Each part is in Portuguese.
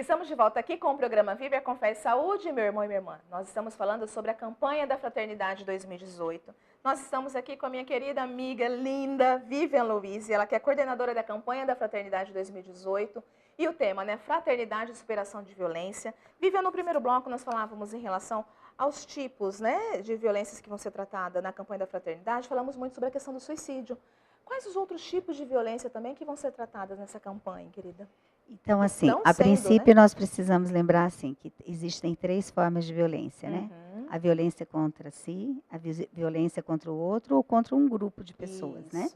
Estamos de volta aqui com o programa Viva com Fé e Saúde, meu irmão e minha irmã. Nós estamos falando sobre a campanha da Fraternidade 2018. Nós estamos aqui com a minha querida amiga linda, Vivian Luiz, ela que é coordenadora da campanha da Fraternidade 2018. E o tema, né, Fraternidade e Superação de Violência. Vivian, no primeiro bloco nós falávamos em relação aos tipos, né, de violências que vão ser tratadas na campanha da Fraternidade. Falamos muito sobre a questão do suicídio. Quais os outros tipos de violência também que vão ser tratados nessa campanha, querida? Então, assim, a princípio, nós precisamos lembrar assim, que existem 3 formas de violência, né? A violência contra si, a violência contra o outro ou contra um grupo de pessoas, né?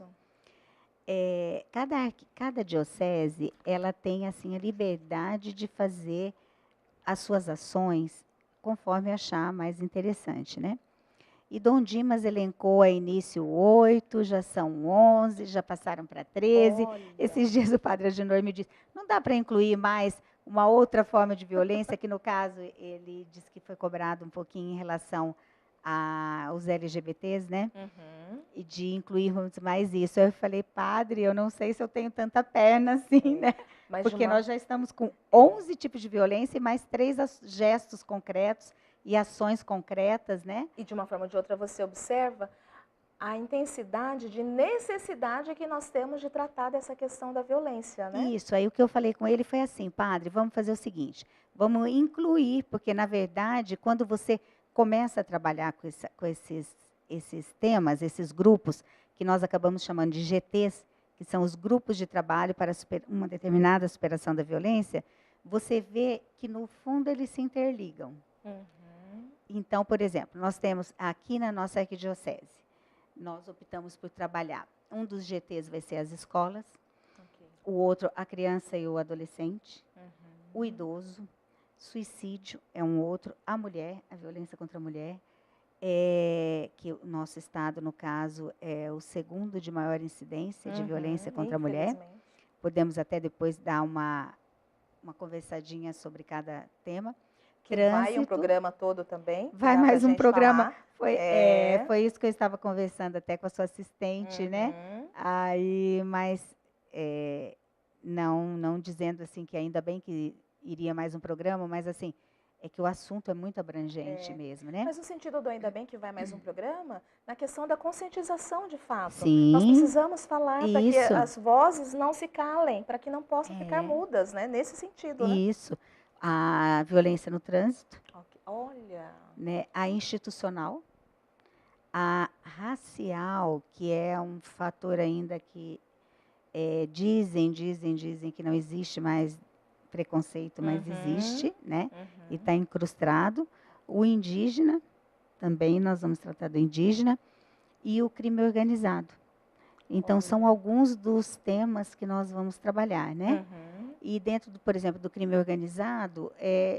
Cada diocese, ela tem assim, a liberdade de fazer as suas ações conforme achar mais interessante, né? E Dom Dimas elencou a início 8, já são 11, já passaram para 13. Olha. Esses dias o padre Agenor me disse, não dá para incluir mais uma outra forma de violência, que no caso ele disse que foi cobrado um pouquinho em relação aos LGBTs, né? E de incluirmos mais isso. Eu falei, padre, eu não sei se eu tenho tanta perna assim, né? Porque nós já estamos com 11 tipos de violência e mais 3 gestos concretos e ações concretas, né? E de uma forma ou de outra você observa a intensidade de necessidade que nós temos de tratar dessa questão da violência, né? Isso, aí o que eu falei com ele foi assim, padre, vamos fazer o seguinte, vamos incluir, porque na verdade, quando você começa a trabalhar com esses temas, esses grupos, que nós acabamos chamando de GTs, que são os grupos de trabalho para uma determinada superação da violência, você vê que no fundo eles se interligam. Então, por exemplo, nós temos aqui na nossa arquidiocese, nós optamos por trabalhar, um dos GTs vai ser as escolas, o outro a criança e o adolescente, o idoso, suicídio é um outro, a mulher, a violência contra a mulher, que o nosso estado, no caso, é o 2º de maior incidência de violência contra a mulher. Podemos até depois dar uma conversadinha sobre cada tema. Vai um programa todo também. Vai mais um programa. Foi isso que eu estava conversando até com a sua assistente, né? Aí, mas não dizendo assim que ainda bem que iria mais um programa, mas assim, é que o assunto é muito abrangente mesmo, né? Mas no sentido do ainda bem que vai mais um programa, na questão da conscientização de fato. Sim, nós precisamos falar para que as vozes não se calem, para que não possam ficar mudas, né? Nesse sentido, né? Isso. A violência no trânsito. Olha. Né? A institucional. A racial, que é um fator ainda que dizem que não existe mais preconceito, mas existe, né? E está incrustado. O indígena, também nós vamos tratar do indígena, e o crime organizado. Então, são alguns dos temas que nós vamos trabalhar, né? E dentro, por exemplo, do crime organizado,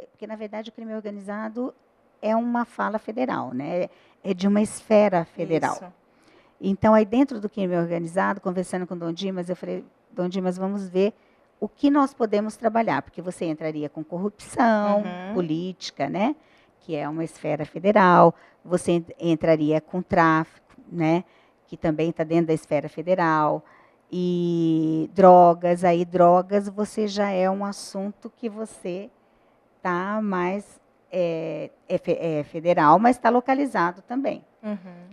porque, na verdade, o crime organizado é uma fala federal, né? É de uma esfera federal. Isso. Então, aí dentro do crime organizado, conversando com o Dom Dimas, eu falei, Dom Dimas, vamos ver o que nós podemos trabalhar, porque você entraria com corrupção política, né? Que é uma esfera federal, você entraria com tráfico, né? Que também está dentro da esfera federal, e drogas, aí drogas você já é um assunto que você está mais federal, mas está localizado também.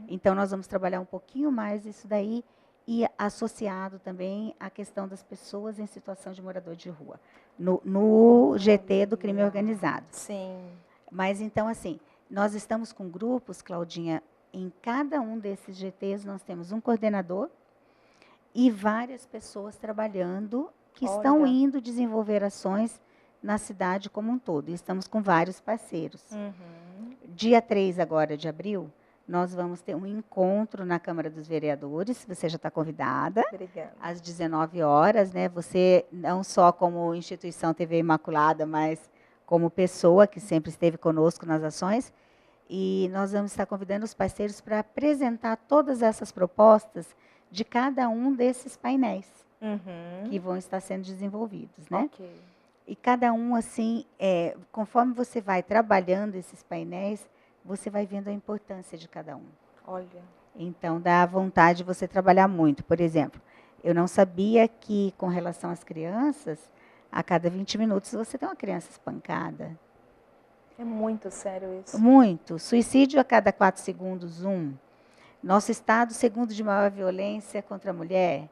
Então, nós vamos trabalhar um pouquinho mais isso daí e associado também à questão das pessoas em situação de morador de rua, no GT do crime organizado. Sim. Mas, então, assim, nós estamos com grupos, Claudinha, em cada um desses GTs nós temos um coordenador e várias pessoas trabalhando que estão indo desenvolver ações na cidade como um todo. E estamos com vários parceiros. Dia 3 agora de abril, nós vamos ter um encontro na Câmara dos Vereadores. Você já está convidada. Obrigada. Às 19 horas, né? Você, não só como instituição TV Imaculada, mas como pessoa que sempre esteve conosco nas ações. E nós vamos estar convidando os parceiros para apresentar todas essas propostas de cada um desses painéis que vão estar sendo desenvolvidos, né? E cada um, assim, conforme você vai trabalhando esses painéis, você vai vendo a importância de cada um. Olha. Então, dá vontade de você trabalhar muito. Por exemplo, eu não sabia que, com relação às crianças, a cada 20 minutos você tem uma criança espancada. É muito sério isso. Muito. Suicídio a cada 4 segundos, um. Nosso estado, segundo de maior violência contra a mulher.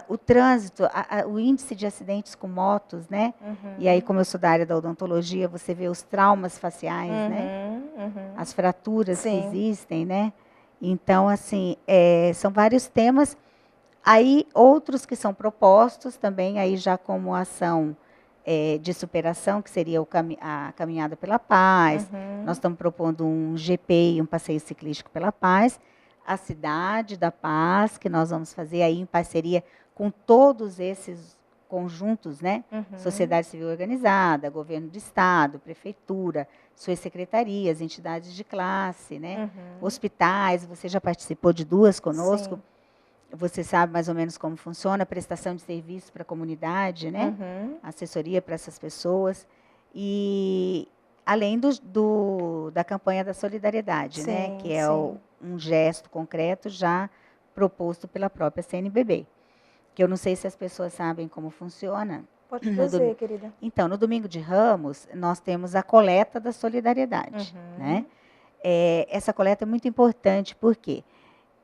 O trânsito, o índice de acidentes com motos, né? E aí, como eu sou da área da odontologia, você vê os traumas faciais, né? As fraturas que existem, né? Então, assim, são vários temas. Aí, outros que são propostos também, aí já como ação de superação, que seria a Caminhada pela Paz. Nós estamos propondo um GP, um passeio ciclístico pela paz. A Cidade da Paz, que nós vamos fazer aí em parceria com todos esses conjuntos, né? Sociedade Civil Organizada, Governo do Estado, Prefeitura, suas secretarias, entidades de classe, né? Hospitais, você já participou de 2 conosco. Sim. Você sabe mais ou menos como funciona a prestação de serviço para a comunidade, né? Assessoria para essas pessoas. E além da campanha da solidariedade, sim, né? Que é um gesto concreto já proposto pela própria CNBB. Que eu não sei se as pessoas sabem como funciona. Pode dizer, querida. Então, no Domingo de Ramos, nós temos a coleta da solidariedade, né? Essa coleta é muito importante, porque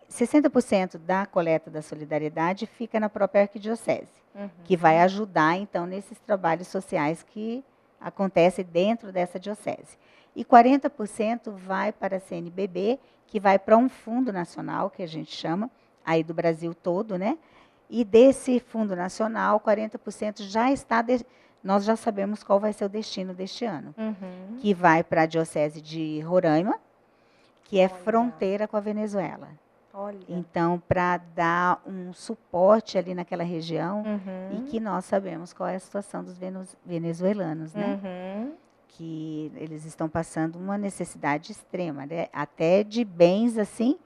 60% da coleta da solidariedade fica na própria arquidiocese, que vai ajudar, então, nesses trabalhos sociais que acontecem dentro dessa diocese. E 40% vai para a CNBB, que vai para um fundo nacional, que a gente chama, aí do Brasil todo, né? E desse fundo nacional, 40% já está, nós já sabemos qual vai ser o destino deste ano, que vai para a diocese de Roraima, que é fronteira com a Venezuela. Olha. Então, para dar um suporte ali naquela região, e que nós sabemos qual é a situação dos venezuelanos, né? Que eles estão passando uma necessidade extrema, né? Até de bens, assim,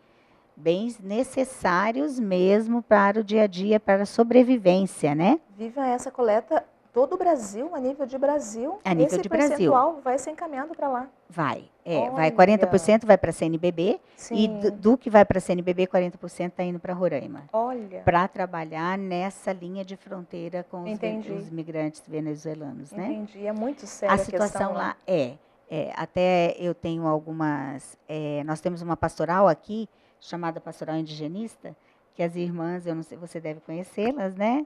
bens necessários mesmo para o dia a dia, para a sobrevivência, né? Viva essa coleta todo o Brasil, a nível de Brasil. A nível de Brasil. Esse percentual vai ser encaminhado para lá. Vai, vai 40% vai para a CNBB, sim, e do que vai para a CNBB, 40% está indo para Roraima. Olha. Para trabalhar nessa linha de fronteira com os migrantes venezuelanos, né? Entendi, é muito séria a situação lá. Até eu tenho algumas, nós temos uma pastoral aqui, chamada Pastoral Indigenista, que as irmãs, eu não sei, você deve conhecê-las, né?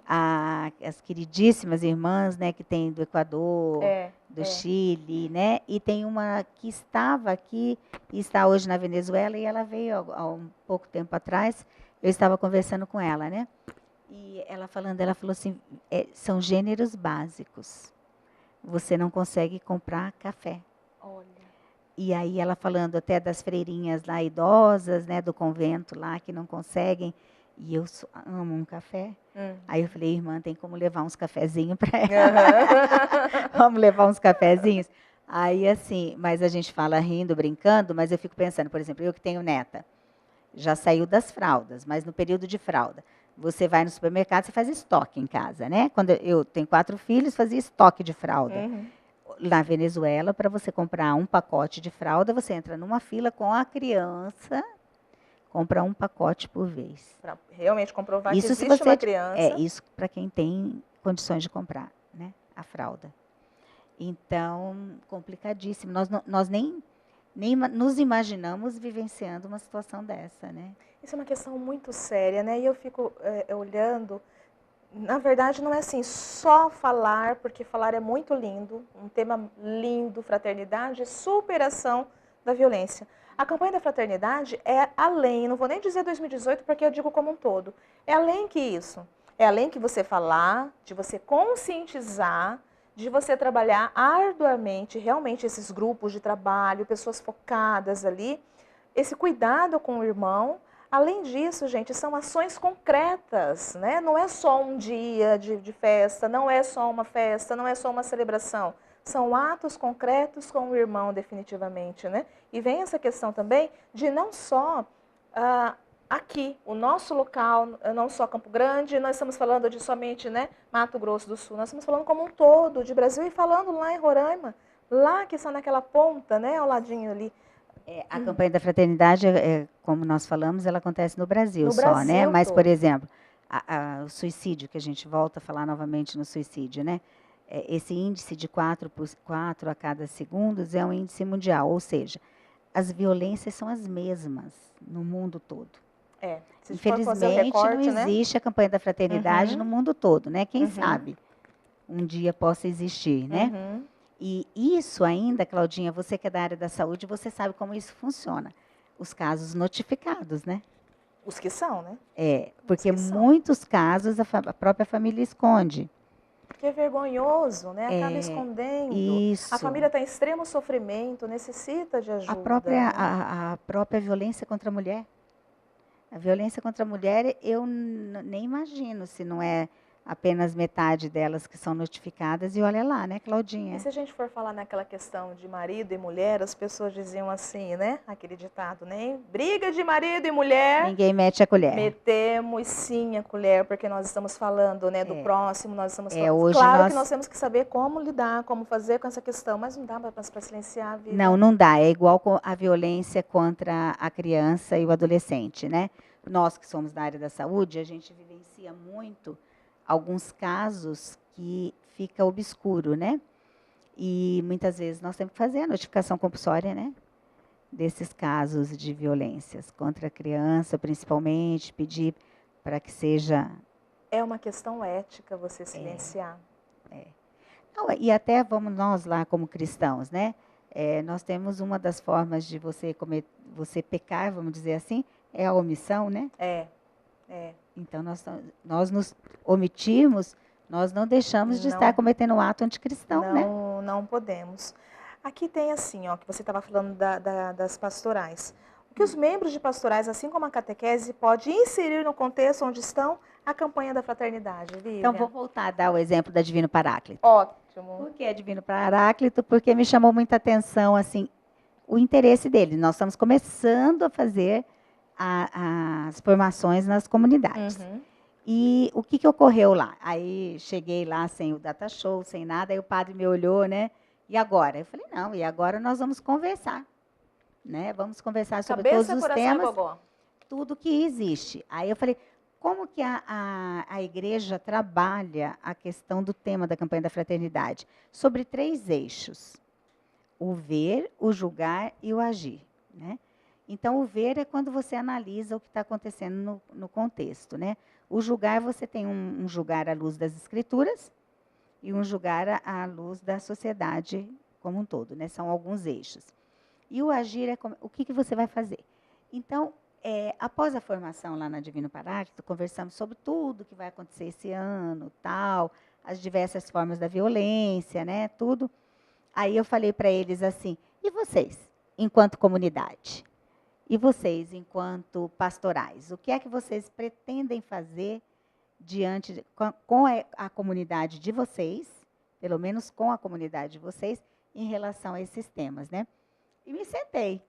As queridíssimas irmãs, né, que tem do Equador, do Chile, né? E tem uma que estava aqui e está hoje na Venezuela, e ela veio há um pouco tempo atrás, eu estava conversando com ela, né? E ela falou assim, são gêneros básicos. Você não consegue comprar café. Olha. E aí ela falando até das freirinhas lá idosas, né, do convento lá, que não conseguem. E eu amo um café. Aí eu falei, irmã, tem como levar uns cafezinhos para ela? Vamos levar uns cafezinhos? Aí assim, mas a gente fala rindo, brincando, mas eu fico pensando, por exemplo, eu que tenho neta, já saiu das fraldas, mas no período de fralda, você vai no supermercado, você faz estoque em casa, né? Quando eu tenho 4 filhos, fazia estoque de fralda. Na Venezuela, para você comprar um pacote de fralda, você entra numa fila com a criança, compra um pacote por vez. Para realmente comprovar isso, que existe uma criança. Isso para quem tem condições de comprar, né, a fralda. Então, complicadíssimo. Nós nem nos imaginamos vivenciando uma situação dessa, né? Isso é uma questão muito séria, né? E eu fico olhando. Na verdade, não é assim, só falar, porque falar é muito lindo, um tema lindo, fraternidade e superação da violência. A campanha da fraternidade é além, não vou nem dizer 2018, porque eu digo como um todo, é além que isso. É além que você falar, de você conscientizar, de você trabalhar arduamente, realmente esses grupos de trabalho, pessoas focadas ali, esse cuidado com o irmão. Além disso, gente, são ações concretas, né? Não é só um dia de festa, não é só uma festa, não é só uma celebração. São atos concretos com o irmão, definitivamente, né? E vem essa questão também de não só aqui, o nosso local, não só Campo Grande, nós estamos falando de somente, né, Mato Grosso do Sul, nós estamos falando como um todo de Brasil e falando lá em Roraima, lá que está naquela ponta, né, ao ladinho ali. A campanha da fraternidade, como nós falamos, ela acontece no Brasil no só, Brasil né? Mas, todo. por exemplo, o suicídio, que a gente volta a falar novamente no suicídio, né? Esse índice de 4 a cada segundos é um índice mundial, ou seja, as violências são as mesmas no mundo todo. Se a gente for fazer o Infelizmente, não recorte, né? existe a campanha da fraternidade no mundo todo, né? Quem Uhum. sabe um dia possa existir, né? Uhum. E isso ainda, Claudinha, você que é da área da saúde, você sabe como isso funciona. Os casos notificados, né? Os que são, né? Porque que são. muitos casos a própria família esconde. Porque é vergonhoso, né? Acaba escondendo. Isso. A família está em extremo sofrimento, necessita de ajuda. A própria violência contra a mulher. A violência contra a mulher, eu nem imagino se não é apenas metade delas que são notificadas. E olha lá, né, Claudinha? E se a gente for falar naquela questão de marido e mulher, as pessoas diziam assim, né? Aquele ditado, né? Briga de marido e mulher. Ninguém mete a colher. Metemos sim a colher, porque nós estamos falando, né, do próximo, nós estamos falando. Hoje claro que nós temos que saber como lidar, como fazer com essa questão, mas não dá para silenciar a vida. Não dá. É igual a violência contra a criança e o adolescente, né? Nós que somos da área da saúde, a gente vivencia muito alguns casos que fica obscuro, né? E muitas vezes nós temos que fazer a notificação compulsória, né? Desses casos de violências contra a criança, principalmente, pedir para que seja... É uma questão ética você silenciar. Não, e até vamos nós lá como cristãos, né? Nós temos uma das formas de você pecar, vamos dizer assim, é a omissão, né? Então, nós nos omitimos, nós não deixamos de estar cometendo um ato anticristão, né? Não podemos. Aqui tem assim, ó, que você estava falando das pastorais. O que os membros de pastorais, assim como a catequese, pode inserir no contexto onde estão a campanha da fraternidade, Vivian? Então, vou voltar a dar o exemplo da Divino Paráclito. Ótimo. Por que é Divino Paráclito? Porque me chamou muita atenção, assim, o interesse dele. Nós estamos começando a fazer as formações nas comunidades. E o que ocorreu lá? Aí cheguei lá sem o data show, sem nada, aí o padre me olhou, né? E agora? Eu falei, não, e agora nós vamos conversar, né? Vamos conversar sobre todos os temas, tudo que existe. Aí eu falei, como que a igreja trabalha a questão do tema da campanha da fraternidade? Sobre 3 eixos: o ver, o julgar e o agir, né? Então, o ver é quando você analisa o que está acontecendo no contexto, né? O julgar, você tem um julgar à luz das escrituras e um julgar à luz da sociedade como um todo, né? São alguns eixos. E o agir é o que você vai fazer. Então, após a formação lá na Divino Paráclito, conversamos sobre tudo que vai acontecer esse ano, tal, as diversas formas da violência, né? Tudo. Aí eu falei para eles assim, e vocês, enquanto comunidade? E vocês, enquanto pastorais, o que é que vocês pretendem fazer com a comunidade de vocês, pelo menos com a comunidade de vocês, em relação a esses temas, né? E me sentei.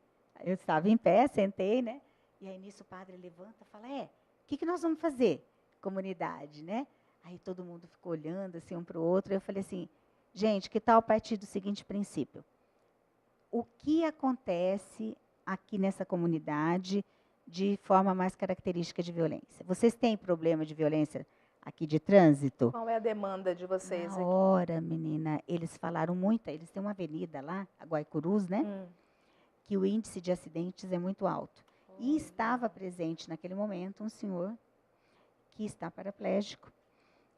Eu estava em pé, sentei, né? E aí, nisso, o padre levanta e fala, o que nós vamos fazer, comunidade, né? Aí todo mundo ficou olhando, assim, um para o outro. Eu falei assim, gente, que tal partir do seguinte princípio? O que acontece aqui nessa comunidade de forma mais característica de violência? Vocês têm problema de violência aqui de trânsito? Qual é a demanda de vocês aqui? Ora, menina, eles falaram muito, eles têm uma avenida lá, a Guaicurus, né? Que o índice de acidentes é muito alto. E estava presente naquele momento um senhor que está paraplégico,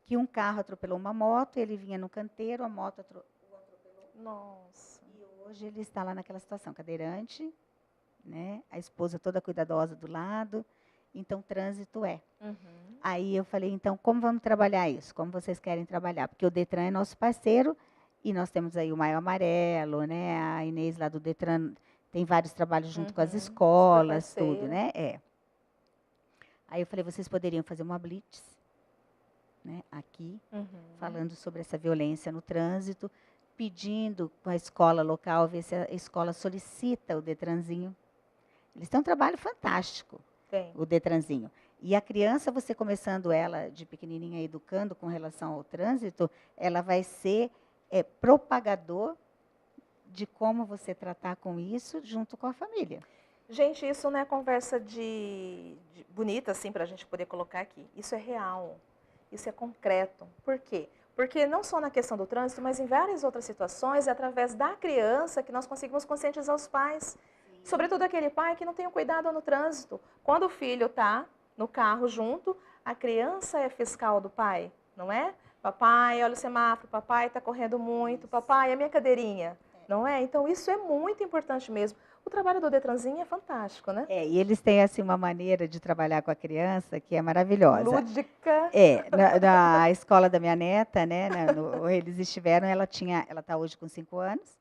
que um carro atropelou uma moto, ele vinha no canteiro, a moto o atropelou. Nossa. E hoje ele está lá naquela situação, cadeirante, né? A esposa toda cuidadosa do lado. Então, trânsito é. Aí eu falei, então, como vamos trabalhar isso? Como vocês querem trabalhar? Porque o Detran é nosso parceiro e nós temos aí o Maio Amarelo, né? A Inês lá do Detran tem vários trabalhos junto com as escolas, tudo, né? Aí eu falei, vocês poderiam fazer uma blitz, né? Aqui, falando sobre essa violência no trânsito, pedindo com a escola local, ver se a escola solicita o Detranzinho. Eles têm um trabalho fantástico, o Detranzinho. E a criança, você começando ela de pequenininha, educando com relação ao trânsito, ela vai ser propagador de como você tratar com isso junto com a família. Gente, isso não é conversa bonita, assim, para a gente poder colocar aqui. Isso é real. Isso é concreto. Por quê? Porque não só na questão do trânsito, mas em várias outras situações, é através da criança que nós conseguimos conscientizar os pais. Sobretudo aquele pai que não tem o cuidado no trânsito. Quando o filho está no carro junto, a criança é fiscal do pai, não é? Papai, olha o semáforo, papai está correndo muito, papai, a minha cadeirinha, não é? Então isso é muito importante mesmo. O trabalho do Detranzinho é fantástico, né? E eles têm assim uma maneira de trabalhar com a criança que é maravilhosa. Lúdica. Na escola da minha neta, né, eles estiveram, ela está hoje com 5 anos,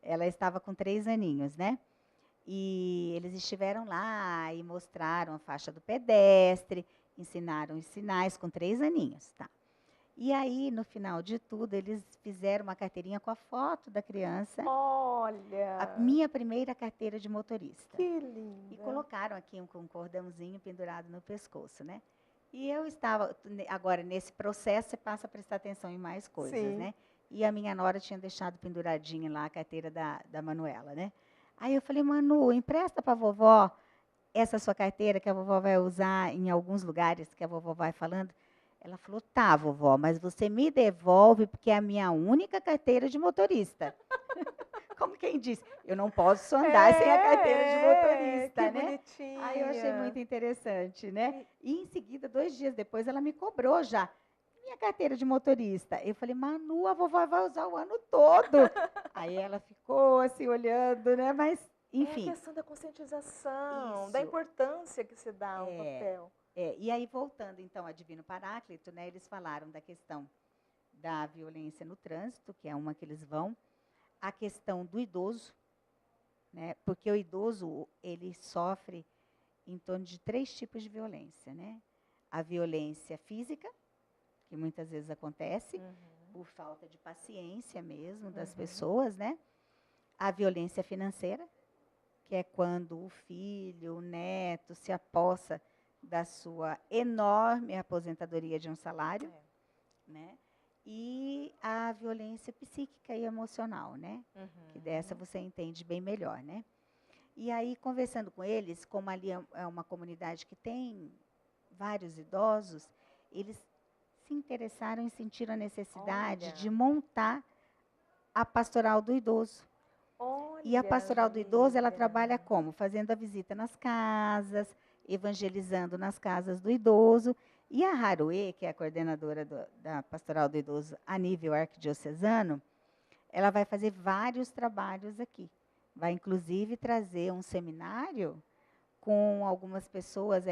ela estava com 3 aninhos, né? E eles estiveram lá e mostraram a faixa do pedestre, ensinaram os sinais com 3 aninhos, tá? E aí, no final de tudo, eles fizeram uma carteirinha com a foto da criança. Olha! A minha primeira carteira de motorista. Que linda! E colocaram aqui um cordãozinho pendurado no pescoço, né? E eu estava, agora, nesse processo, você passa a prestar atenção em mais coisas, Sim. né? E a minha nora tinha deixado penduradinha lá a carteira da Manuela, né? Aí eu falei, Manu, empresta para a vovó essa sua carteira que a vovó vai usar em alguns lugares que a vovó vai falando. Ela falou, tá, vovó, mas você me devolve porque é a minha única carteira de motorista. Como quem diz, eu não posso andar sem a carteira de motorista, que né? bonitinha. Aí eu achei muito interessante, né? E em seguida, 2 dias depois, ela me cobrou já minha carteira de motorista. Eu falei, Manu, a vovó vai usar o ano todo. Aí ela ficou assim, olhando, né? Mas, enfim. É a questão da conscientização, Isso. da importância que se dá ao papel. E aí, voltando, então, a Divino Paráclito, né? Eles falaram da questão da violência no trânsito, que é uma que eles vão. A questão do idoso, né? Porque o idoso, ele sofre em torno de 3 tipos de violência, né? A violência física, que muitas vezes acontece por falta de paciência mesmo das pessoas, né? A violência financeira, que é quando o filho, o neto se apossa da sua enorme aposentadoria de um salário, né? E a violência psíquica e emocional, né? Que dessa você entende bem melhor, né? E aí, conversando com eles, como ali é uma comunidade que tem vários idosos, eles se interessaram e sentiram a necessidade de montar a pastoral do idoso. E a pastoral do idoso, ela trabalha como? Fazendo a visita nas casas, evangelizando nas casas do idoso. E a Haruê, que é a coordenadora da pastoral do idoso a nível arquidiocesano, ela vai fazer vários trabalhos aqui. Vai, inclusive, trazer um seminário com algumas pessoas,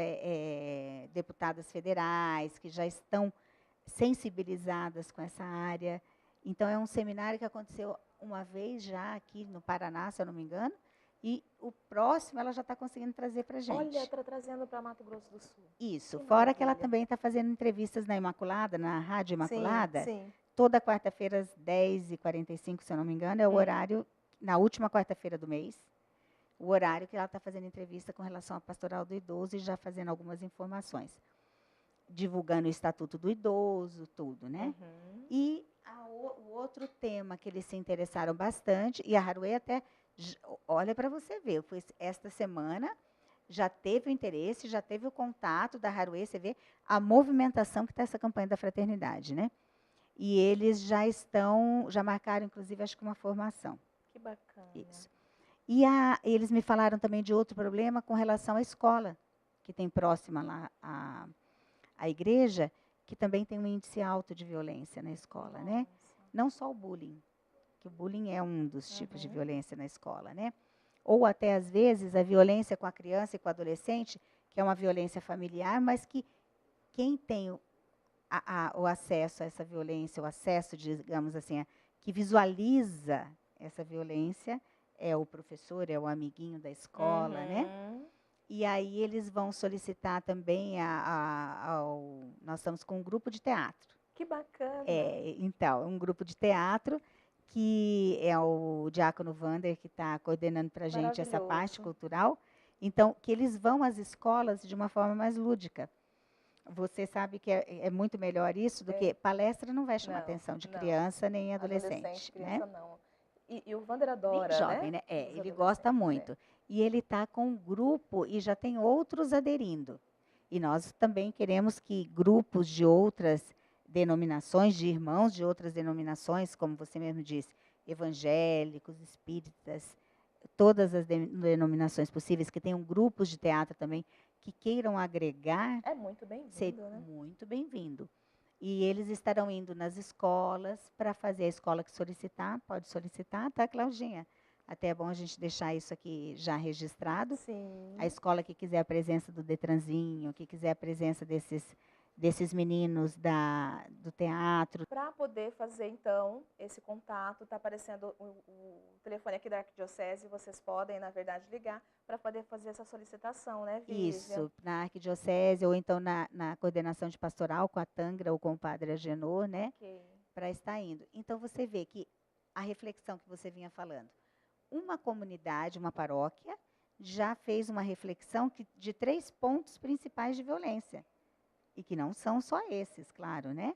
deputadas federais, que já estão sensibilizadas com essa área. Então, é um seminário que aconteceu uma vez já aqui no Paraná, se eu não me engano, e o próximo ela já está conseguindo trazer para a gente. Olha, está trazendo para Mato Grosso do Sul. Isso, fora que ela também está fazendo entrevistas na Imaculada, na Rádio Imaculada. Sim. Toda quarta-feira, às 10h45, se eu não me engano, é o horário, na última quarta-feira do mês, o horário que ela está fazendo entrevista com relação à pastoral do idoso e já fazendo algumas informações. Divulgando o Estatuto do Idoso, tudo, né? E o outro tema que eles se interessaram bastante, e a Haruê até, olha para você ver, foi esta semana, já teve o interesse, já teve o contato da Haruê, você vê a movimentação que está essa campanha da fraternidade, né? E eles já marcaram, inclusive, acho que uma formação. Que bacana. Isso. E eles me falaram também de outro problema com relação à escola, que tem próxima lá a igreja, que também tem um índice alto de violência na escola, né? Não só o bullying, que o bullying é um dos tipos de violência na escola, né? Ou até, às vezes, a violência com a criança e com o adolescente, que é uma violência familiar, mas que quem tem o acesso a essa violência, o acesso, digamos assim, que visualiza essa violência, é o professor, é o amiguinho da escola, né? E aí eles vão solicitar também nós estamos com um grupo de teatro. Que bacana. Então, um grupo de teatro que é o Diácono Wander que está coordenando para a gente essa parte cultural. Então, que eles vão às escolas de uma forma mais lúdica. Você sabe que é muito melhor isso do que palestra não vai chamar atenção de criança nem adolescente, criança né? não. E o Wander adora, Bem jovem, né? Os Ele gosta adolescentes, muito. E ele está com um grupo e já tem outros aderindo. E nós também queremos que grupos de outras denominações, de irmãos de outras denominações, como você mesmo disse, evangélicos, espíritas, todas as denominações possíveis, que tenham grupos de teatro também, que queiram agregar, É muito ser bem-vindo, né? muito bem-vindo. E eles estarão indo nas escolas para fazer a escola que solicitar, pode solicitar, tá, Claudinha? Até é bom a gente deixar isso aqui já registrado. Sim. A escola que quiser a presença do Detranzinho, que quiser a presença desses meninos do teatro. Para poder fazer, então, esse contato, está aparecendo o telefone aqui da Arquidiocese, vocês podem, na verdade, ligar para poder fazer essa solicitação, né, Vivian? Isso, na Arquidiocese ou então na coordenação de pastoral com a Tangra ou com o Padre Agenor, né? Ok. Para estar indo. Então, você vê que a reflexão que você vinha falando, uma comunidade, uma paróquia, já fez uma reflexão de 3 pontos principais de violência. E que não são só esses, claro, né?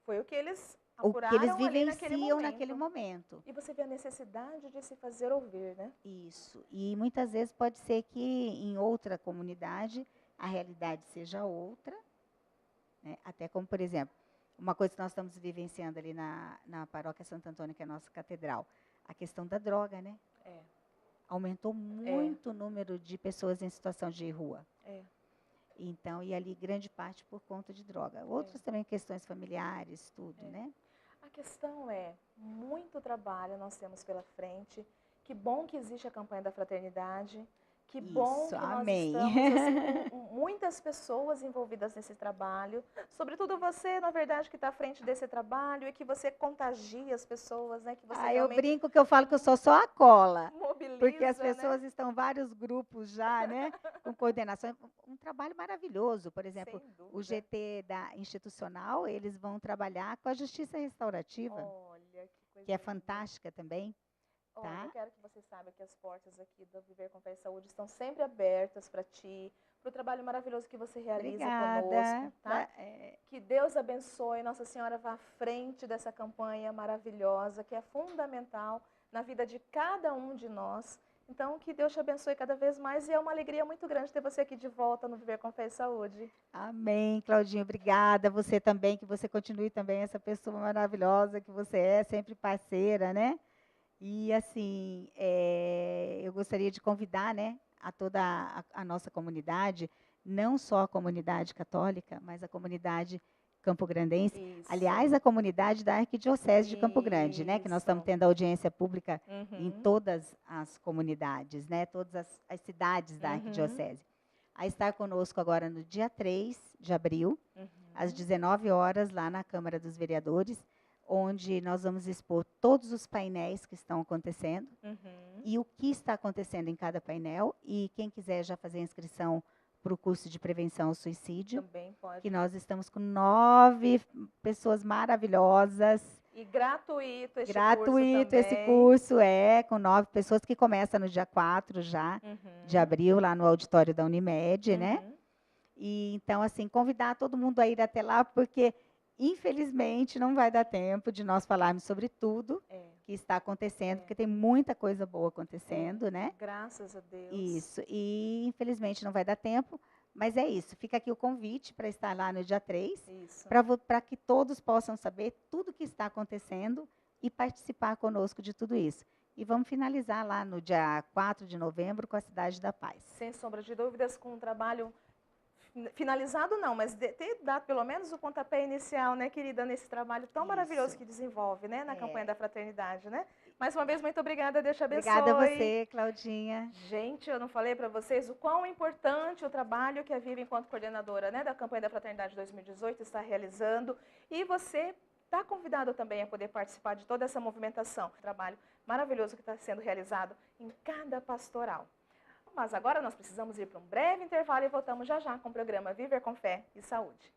Foi o que eles O que apuraram eles ali naquele vivenciam momento. naquele momento. E você vê a necessidade de se fazer ouvir, né? Isso. E muitas vezes pode ser que em outra comunidade a realidade seja outra, né? Até como, por exemplo, uma coisa que nós estamos vivenciando ali na paróquia Santo Antônio, que é a nossa catedral, a questão da droga, né? É. Aumentou muito o número de pessoas em situação de rua. É. Então, e ali grande parte por conta de droga. Outras também questões familiares, tudo, né? A questão é, muito trabalho nós temos pela frente. Que bom que existe a campanha da fraternidade. Que bom Isso, que nós amém. estamos assim, com muitas pessoas envolvidas nesse trabalho. Sobretudo você, na verdade, que está à frente desse trabalho e que você contagia as pessoas, né? Que você Eu realmente brinco que eu falo que eu sou só a cola. mobiliza, Porque as né? pessoas estão vários grupos já, né? Com coordenação. Um trabalho maravilhoso. Por exemplo, Sem o dúvida. GT da institucional, eles vão trabalhar com a justiça restaurativa, Olha, que coisa que é linda. fantástica também. Olha, Tá? eu quero que você saiba que as portas aqui do Viver com Fé e Saúde estão sempre abertas para ti, para o trabalho maravilhoso que você realiza conosco, tá? Que Deus abençoe, Nossa Senhora vá à frente dessa campanha maravilhosa, que é fundamental na vida de cada um de nós. Então, que Deus te abençoe cada vez mais e é uma alegria muito grande ter você aqui de volta no Viver com Fé e Saúde. Amém, Claudinha, obrigada. Você também, que você continue também essa pessoa maravilhosa que você é, sempre parceira, né? E, assim, eu gostaria de convidar, né, a toda a nossa comunidade, não só a comunidade católica, mas a comunidade campograndense. Isso. Aliás, a comunidade da Arquidiocese de Campo Grande, né, que nós estamos tendo audiência pública em todas as comunidades, né, todas as cidades da Arquidiocese. A estar conosco agora no dia 3 de abril, às 19 horas, lá na Câmara dos Vereadores, onde nós vamos expor todos os painéis que estão acontecendo e o que está acontecendo em cada painel. E quem quiser já fazer a inscrição para o curso de prevenção ao suicídio, também pode. Que nós estamos com 9 pessoas maravilhosas. E gratuito esse curso Gratuito também. esse curso, com 9 pessoas, que começa no dia 4 já de abril, lá no auditório da Unimed, né? E então, assim, convidar todo mundo a ir até lá, porque infelizmente não vai dar tempo de nós falarmos sobre tudo que está acontecendo, porque tem muita coisa boa acontecendo, né? Graças a Deus. Isso, e infelizmente não vai dar tempo, mas é isso. Fica aqui o convite para estar lá no dia 3, para que todos possam saber tudo o que está acontecendo e participar conosco de tudo isso. E vamos finalizar lá no dia 4 de novembro com a Cidade da Paz. Sem sombra de dúvidas, com um trabalho finalizado não, mas ter dado pelo menos o pontapé inicial, né, querida, nesse trabalho tão maravilhoso que desenvolve, né, na campanha da fraternidade, né? Mais uma vez, muito obrigada, Deus te abençoe. Obrigada a você, Claudinha. Gente, eu não falei para vocês o quão importante o trabalho que a Vivi, enquanto coordenadora, né, da campanha da Fraternidade 2018, está realizando. E você está convidado também a poder participar de toda essa movimentação, trabalho maravilhoso que está sendo realizado em cada pastoral. Mas agora nós precisamos ir para um breve intervalo e voltamos já já com o programa Viver com Fé e Saúde.